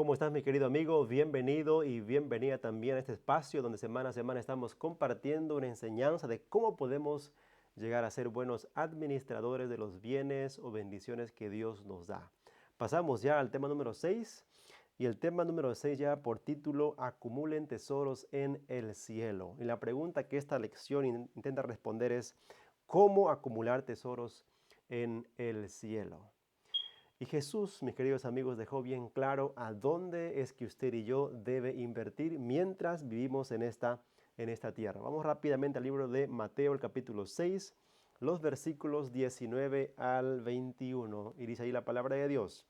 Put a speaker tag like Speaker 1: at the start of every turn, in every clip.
Speaker 1: ¿Cómo estás, mi querido amigo? Bienvenido y bienvenida también a este espacio donde semana a semana estamos compartiendo una enseñanza de cómo podemos llegar a ser buenos administradores de los bienes o bendiciones que Dios nos da. Pasamos ya al tema número 6 y el tema número 6 ya por título Acumulen tesoros en el cielo. Y la pregunta que esta lección intenta responder es ¿cómo acumular tesoros en el cielo? Y Jesús, mis queridos amigos, dejó bien claro a dónde es que usted y yo debe invertir mientras vivimos en esta tierra. Vamos rápidamente al libro de Mateo, el capítulo 6, los versículos 19 al 21. Y dice ahí la palabra de Dios.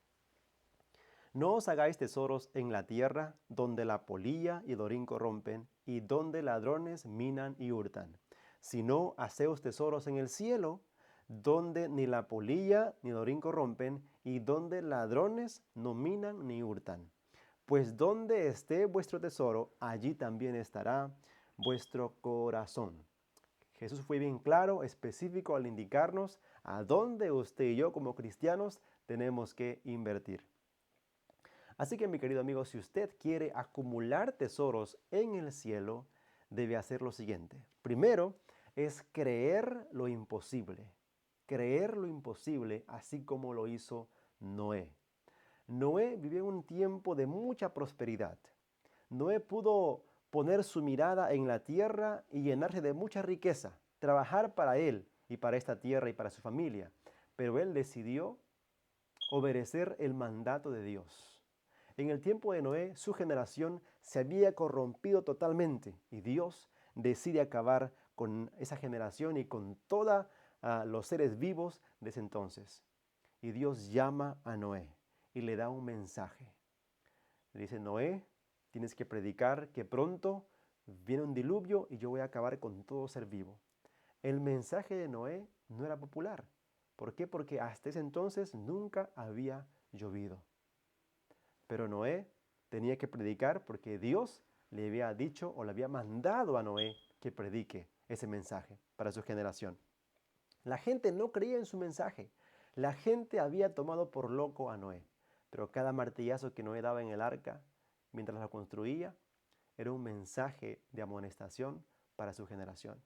Speaker 1: No os hagáis tesoros en la tierra, donde la polilla y el orín corrompen, y donde ladrones minan y hurtan, sino haceos tesoros en el cielo, donde ni la polilla ni el orín corrompen, y donde ladrones no minan ni hurtan. Pues donde esté vuestro tesoro, allí también estará vuestro corazón. Jesús fue bien claro, específico al indicarnos a dónde usted y yo como cristianos tenemos que invertir. Así que mi querido amigo, si usted quiere acumular tesoros en el cielo, debe hacer lo siguiente. Primero es creer lo imposible. Creer lo imposible así como lo hizo Noé. Noé vivió en un tiempo de mucha prosperidad. Noé pudo poner su mirada en la tierra y llenarse de mucha riqueza, trabajar para él y para esta tierra y para su familia. Pero él decidió obedecer el mandato de Dios. En el tiempo de Noé, su generación se había corrompido totalmente y Dios decide acabar con esa generación y con todos los seres vivos de ese entonces. Y Dios llama a Noé y le da un mensaje. Le dice, Noé, tienes que predicar que pronto viene un diluvio y yo voy a acabar con todo ser vivo. El mensaje de Noé no era popular. ¿Por qué? Porque hasta ese entonces nunca había llovido. Pero Noé tenía que predicar porque Dios le había dicho o le había mandado a Noé que predique ese mensaje para su generación. La gente no creía en su mensaje. La gente había tomado por loco a Noé. Pero cada martillazo que Noé daba en el arca mientras la construía era un mensaje de amonestación para su generación.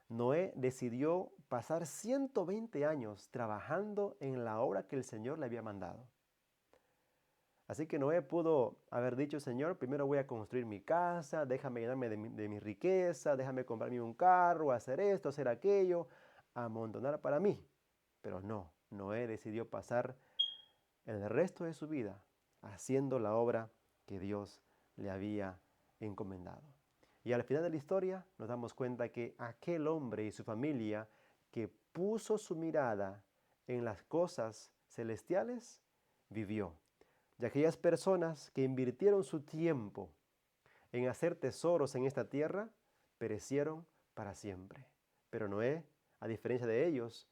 Speaker 1: Noé decidió pasar 120 años trabajando en la obra que el Señor le había mandado. Así que Noé pudo haber dicho, Señor, primero voy a construir mi casa, déjame llenarme de mi riqueza, déjame comprarme un carro, hacer esto, hacer aquello, amontonar para mí. Pero no, Noé decidió pasar el resto de su vida haciendo la obra que Dios le había encomendado. Y al final de la historia nos damos cuenta que aquel hombre y su familia que puso su mirada en las cosas celestiales, vivió. Y aquellas personas que invirtieron su tiempo en hacer tesoros en esta tierra, perecieron para siempre. Pero Noé, a diferencia de ellos,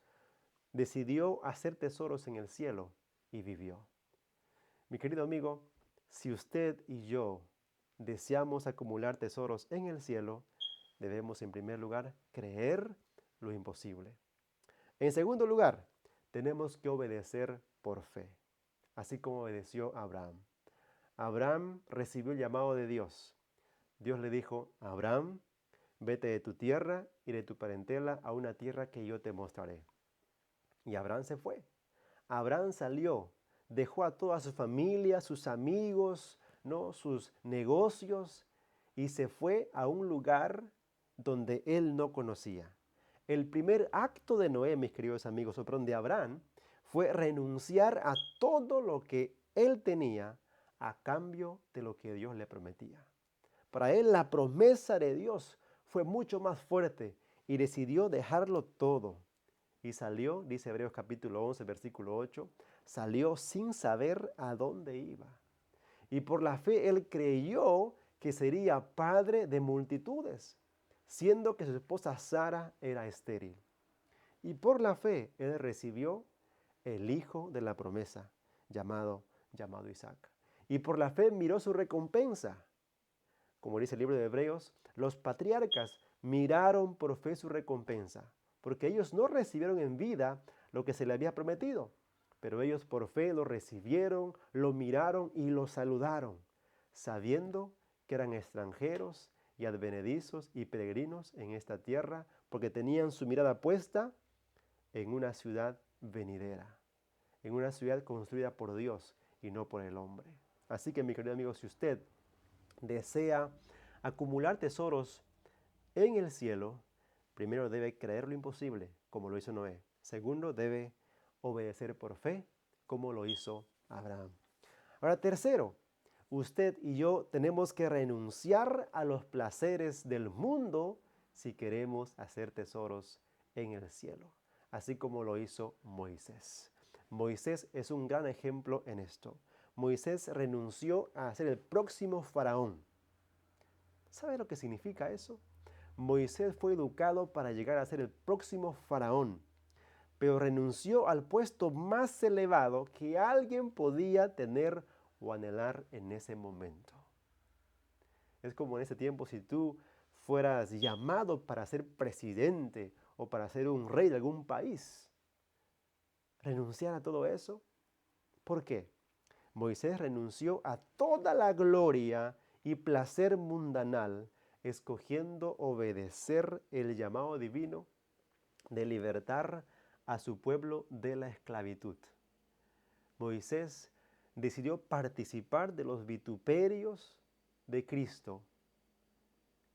Speaker 1: decidió hacer tesoros en el cielo y vivió. Mi querido amigo, si usted y yo deseamos acumular tesoros en el cielo, debemos en primer lugar creer lo imposible. En segundo lugar, tenemos que obedecer por fe, así como obedeció Abraham. Abraham recibió el llamado de Dios. Dios le dijo, Abraham, vete de tu tierra y de tu parentela a una tierra que yo te mostraré. Y Abraham se fue. Abraham salió, dejó a toda su familia, sus amigos, ¿no? Sus negocios y se fue a un lugar donde él no conocía. El primer acto de Noé, mis queridos amigos, o perdón, de Abraham, fue renunciar a todo lo que él tenía a cambio de lo que Dios le prometía. Para él la promesa de Dios fue mucho más fuerte y decidió dejarlo todo. Y salió, dice Hebreos capítulo 11, versículo 8, salió sin saber a dónde iba. Y por la fe él creyó que sería padre de multitudes, siendo que su esposa Sara era estéril. Y por la fe él recibió el hijo de la promesa, llamado Isaac. Y por la fe miró su recompensa. Como dice el libro de Hebreos, los patriarcas miraron por fe su recompensa, porque ellos no recibieron en vida lo que se le había prometido, Pero ellos por fe lo recibieron, lo miraron y lo saludaron, sabiendo que eran extranjeros y advenedizos y peregrinos en esta tierra, porque tenían su mirada puesta en una ciudad venidera, en una ciudad construida por Dios y no por el hombre. Así que, mi querido amigo, si usted desea acumular tesoros en el cielo, primero debe creer lo imposible, como lo hizo Noé. Segundo, debe obedecer por fe, como lo hizo Abraham. Ahora, tercero, usted y yo tenemos que renunciar a los placeres del mundo si queremos hacer tesoros en el cielo, así como lo hizo Moisés. Moisés es un gran ejemplo en esto. Moisés renunció a ser el próximo faraón. ¿Sabe lo que significa eso? Moisés fue educado para llegar a ser el próximo faraón, pero renunció al puesto más elevado que alguien podía tener o anhelar en ese momento. Es como en ese tiempo si tú fueras llamado para ser presidente o para ser un rey de algún país. Renunciar a todo eso. ¿Por qué? Moisés renunció a toda la gloria y placer mundanal, escogiendo obedecer el llamado divino de libertar a su pueblo de la esclavitud. Moisés decidió participar de los vituperios de Cristo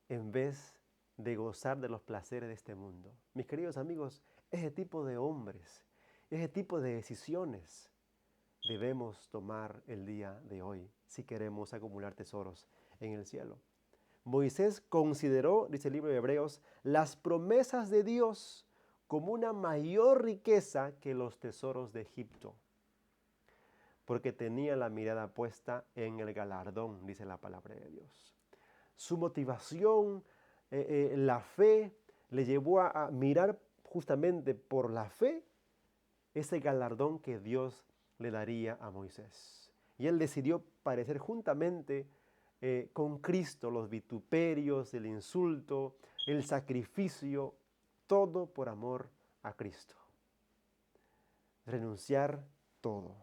Speaker 1: en vez de gozar de los placeres de este mundo. Mis queridos amigos, ese tipo de hombres, ese tipo de decisiones debemos tomar el día de hoy si queremos acumular tesoros en el cielo. Moisés consideró, dice el libro de Hebreos, las promesas de Dios como una mayor riqueza que los tesoros de Egipto, porque tenía la mirada puesta en el galardón, dice la palabra de Dios. Su motivación, la fe, le llevó a mirar justamente por la fe ese galardón que Dios le daría a Moisés. Y él decidió padecer juntamente con Cristo los vituperios, el insulto, el sacrificio, todo por amor a Cristo. Renunciar todo.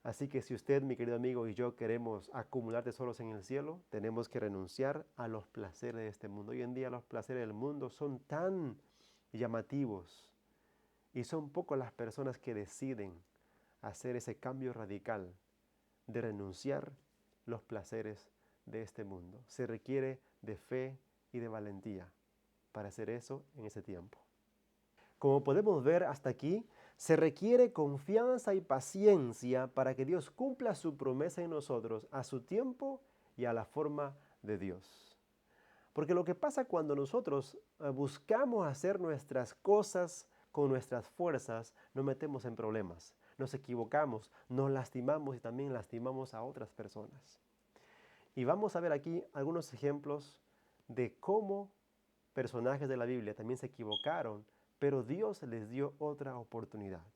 Speaker 1: Así que si usted, mi querido amigo, y yo queremos acumular tesoros en el cielo, tenemos que renunciar a los placeres de este mundo. Hoy en día los placeres del mundo son tan llamativos y son pocas las personas que deciden hacer ese cambio radical de renunciar los placeres de este mundo. Se requiere de fe y de valentía para hacer eso en ese tiempo. Como podemos ver hasta aquí, se requiere confianza y paciencia para que Dios cumpla su promesa en nosotros a su tiempo y a la forma de Dios. Porque lo que pasa cuando nosotros buscamos hacer nuestras cosas con nuestras fuerzas, nos metemos en problemas, nos equivocamos, nos lastimamos y también lastimamos a otras personas. Y vamos a ver aquí algunos ejemplos de cómo personajes de la Biblia también se equivocaron, pero Dios les dio otra oportunidad.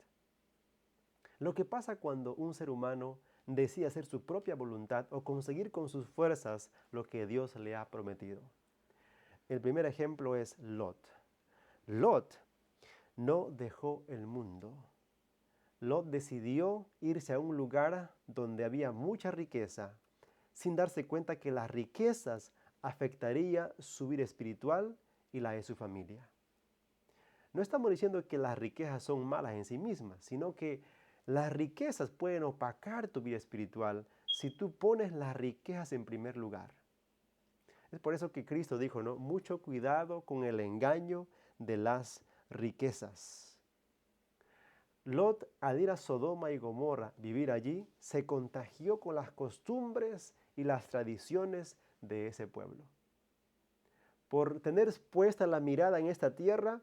Speaker 1: Lo que pasa cuando un ser humano decide hacer su propia voluntad o conseguir con sus fuerzas lo que Dios le ha prometido. El primer ejemplo es Lot. Lot no dejó el mundo. Lot decidió irse a un lugar donde había mucha riqueza, sin darse cuenta que las riquezas afectarían su vida espiritual y la de su familia. No estamos diciendo que las riquezas son malas en sí mismas, sino que las riquezas pueden opacar tu vida espiritual si tú pones las riquezas en primer lugar. Es por eso que Cristo dijo, ¿no? Mucho cuidado con el engaño de las riquezas. Lot, al ir a Sodoma y Gomorra, vivir allí, se contagió con las costumbres y las tradiciones de ese pueblo. Por tener puesta la mirada en esta tierra,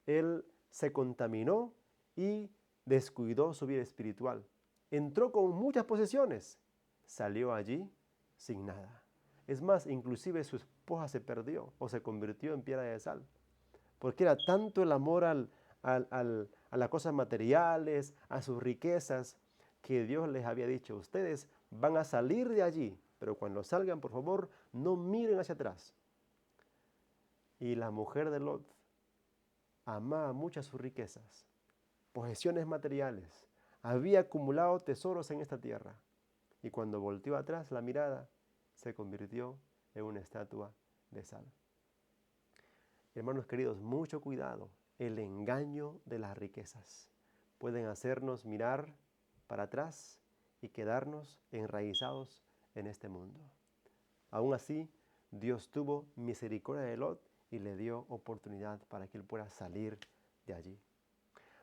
Speaker 1: él se contaminó y descuidó su vida espiritual. Entró con muchas posesiones, salió allí sin nada. Es más, inclusive su esposa se perdió o se convirtió en piedra de sal. Porque era tanto el amor a las cosas materiales, a sus riquezas, que Dios les había dicho, ustedes van a salir de allí, pero cuando salgan, por favor, no miren hacia atrás. Y la mujer de Lot amaba mucho sus riquezas posesiones materiales, había acumulado tesoros en esta tierra. Y cuando volteó atrás la mirada, se convirtió en una estatua de sal. Hermanos queridos, mucho cuidado. El engaño de las riquezas pueden hacernos mirar para atrás y quedarnos enraizados en este mundo. Aún así, Dios tuvo misericordia de Lot y le dio oportunidad para que él pueda salir de allí.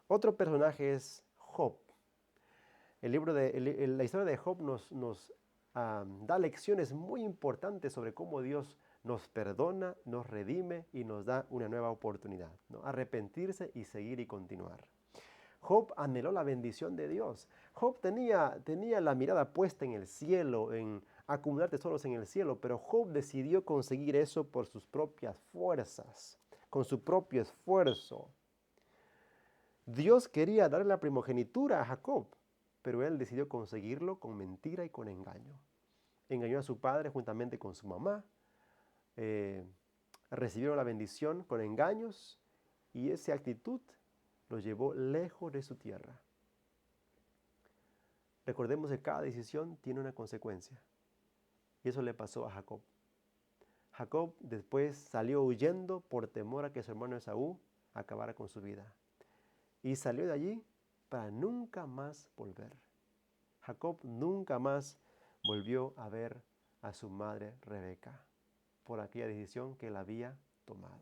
Speaker 1: Otro personaje es Job. La historia de Job nos da lecciones muy importantes sobre cómo Dios nos perdona, nos redime y nos da una nueva oportunidad, ¿no? Arrepentirse y seguir y continuar. Job anheló la bendición de Dios. Job tenía la mirada puesta en el cielo, en acumular tesoros en el cielo, pero Job decidió conseguir eso por sus propias fuerzas, con su propio esfuerzo. Dios quería darle la primogenitura a Jacob, pero él decidió conseguirlo con mentira y con engaño. Engañó a su padre juntamente con su mamá, recibieron la bendición con engaños y esa actitud lo llevó lejos de su tierra. Recordemos que cada decisión tiene una consecuencia y eso le pasó a Jacob. Jacob después salió huyendo por temor a que su hermano Esaú acabara con su vida y salió de allí para nunca más volver. Jacob nunca más volvió a ver a su madre Rebeca por aquella decisión que él había tomado.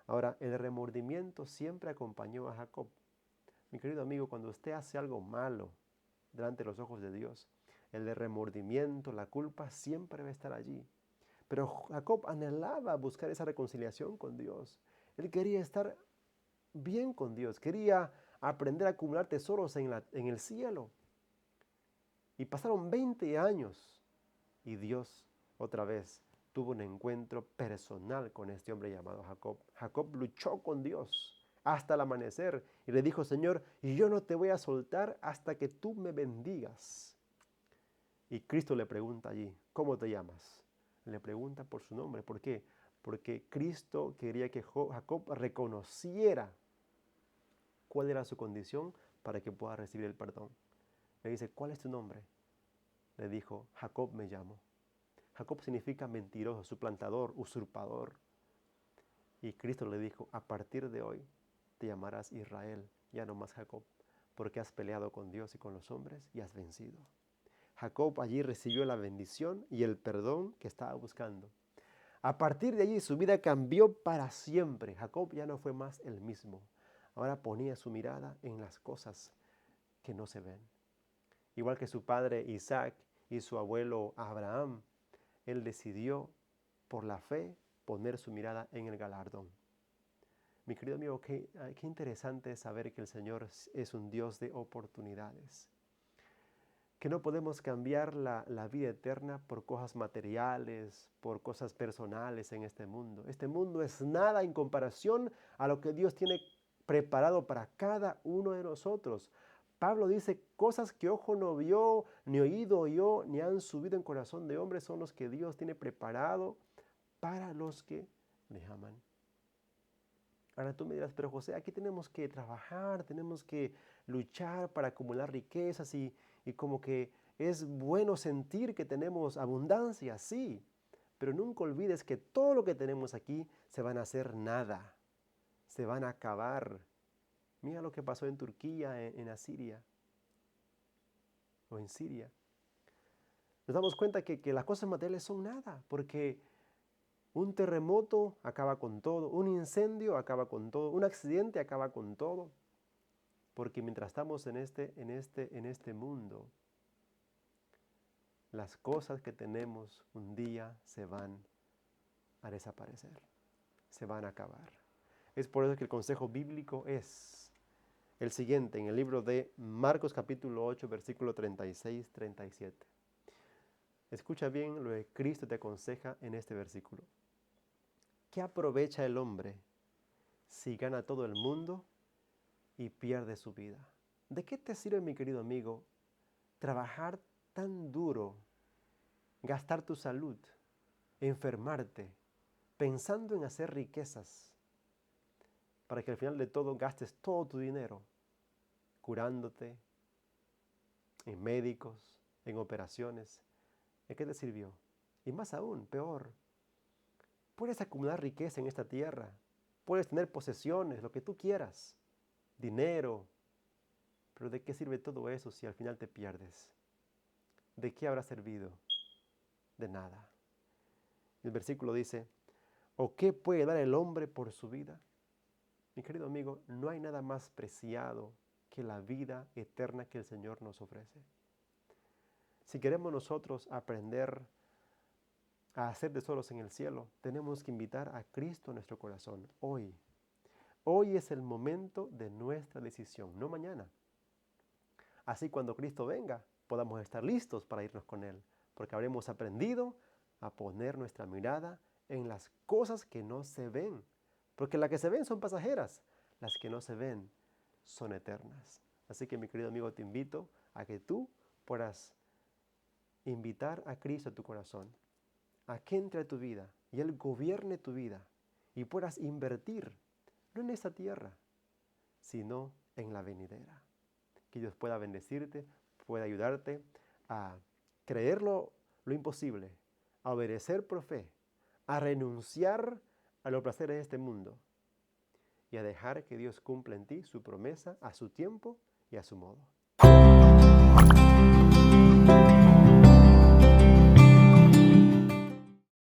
Speaker 1: Ahora, el remordimiento siempre acompañó a Jacob. Mi querido amigo, cuando usted hace algo malo delante de los ojos de Dios, el remordimiento, la culpa siempre va a estar allí. Pero Jacob anhelaba buscar esa reconciliación con Dios. Él quería estar bien con Dios, quería aprender a acumular tesoros en el cielo. Y pasaron 20 años y Dios otra vez tuvo un encuentro personal con este hombre llamado Jacob. Jacob luchó con Dios hasta el amanecer y le dijo, Señor, y yo no te voy a soltar hasta que tú me bendigas. Y Cristo le pregunta allí, ¿cómo te llamas? Le pregunta por su nombre. ¿Por qué? Porque Cristo quería que Jacob reconociera cuál era su condición para que pueda recibir el perdón. Le dice, ¿cuál es tu nombre? Le dijo, Jacob me llamo. Jacob significa mentiroso, suplantador, usurpador. Y Cristo le dijo, a partir de hoy te llamarás Israel, ya no más Jacob, porque has peleado con Dios y con los hombres y has vencido. Jacob allí recibió la bendición y el perdón que estaba buscando. A partir de allí su vida cambió para siempre. Jacob ya no fue más el mismo. Ahora ponía su mirada en las cosas que no se ven. Igual que su padre Isaac y su abuelo Abraham, él decidió por la fe poner su mirada en el galardón. Mi querido amigo, qué interesante es saber que el Señor es un Dios de oportunidades. Que no podemos cambiar la vida eterna por cosas materiales, por cosas personales en este mundo. Este mundo es nada en comparación a lo que Dios tiene preparado para cada uno de nosotros. Pablo dice, cosas que ojo no vio, ni oído oyó, ni han subido en corazón de hombre, son los que Dios tiene preparado para los que le aman. Ahora tú me dirás, pero José, aquí tenemos que trabajar, tenemos que luchar para acumular riquezas y como que es bueno sentir que tenemos abundancia, sí, pero nunca olvides que todo lo que tenemos aquí se van a hacer nada, se van a acabar. Mira lo que pasó en Turquía, en Asiria o en Siria. Nos damos cuenta que las cosas materiales son nada, porque un terremoto acaba con todo, un incendio acaba con todo, un accidente acaba con todo, porque mientras estamos en este mundo, las cosas que tenemos un día se van a desaparecer, se van a acabar. Es por eso que el consejo bíblico es el siguiente, en el libro de Marcos capítulo 8, versículo 36-37. Escucha bien lo que Cristo te aconseja en este versículo. ¿Qué aprovecha el hombre si gana todo el mundo y pierde su vida? ¿De qué te sirve, mi querido amigo, trabajar tan duro, gastar tu salud, enfermarte, pensando en hacer riquezas, para que al final de todo gastes todo tu dinero curándote, en médicos, en operaciones. ¿De qué te sirvió? Y más aún, peor, puedes acumular riqueza en esta tierra, puedes tener posesiones, lo que tú quieras, dinero, pero ¿de qué sirve todo eso si al final te pierdes? ¿De qué habrá servido? De nada. El versículo dice, ¿o qué puede dar el hombre por su vida? Mi querido amigo, no hay nada más preciado que la vida eterna que el Señor nos ofrece. Si queremos nosotros aprender a hacer tesoros en el cielo, tenemos que invitar a Cristo a nuestro corazón hoy. Hoy es el momento de nuestra decisión, no mañana. Así cuando Cristo venga, podamos estar listos para irnos con Él, porque habremos aprendido a poner nuestra mirada en las cosas que no se ven, porque las que se ven son pasajeras, las que no se ven son eternas. Así que mi querido amigo, te invito a que tú puedas invitar a Cristo a tu corazón, a que entre a tu vida y Él gobierne tu vida y puedas invertir, no en esta tierra, sino en la venidera. Que Dios pueda bendecirte, pueda ayudarte a creer lo imposible, a obedecer por fe, a renunciar a los placeres de este mundo y a dejar que Dios cumpla en ti su promesa a su tiempo y a su modo.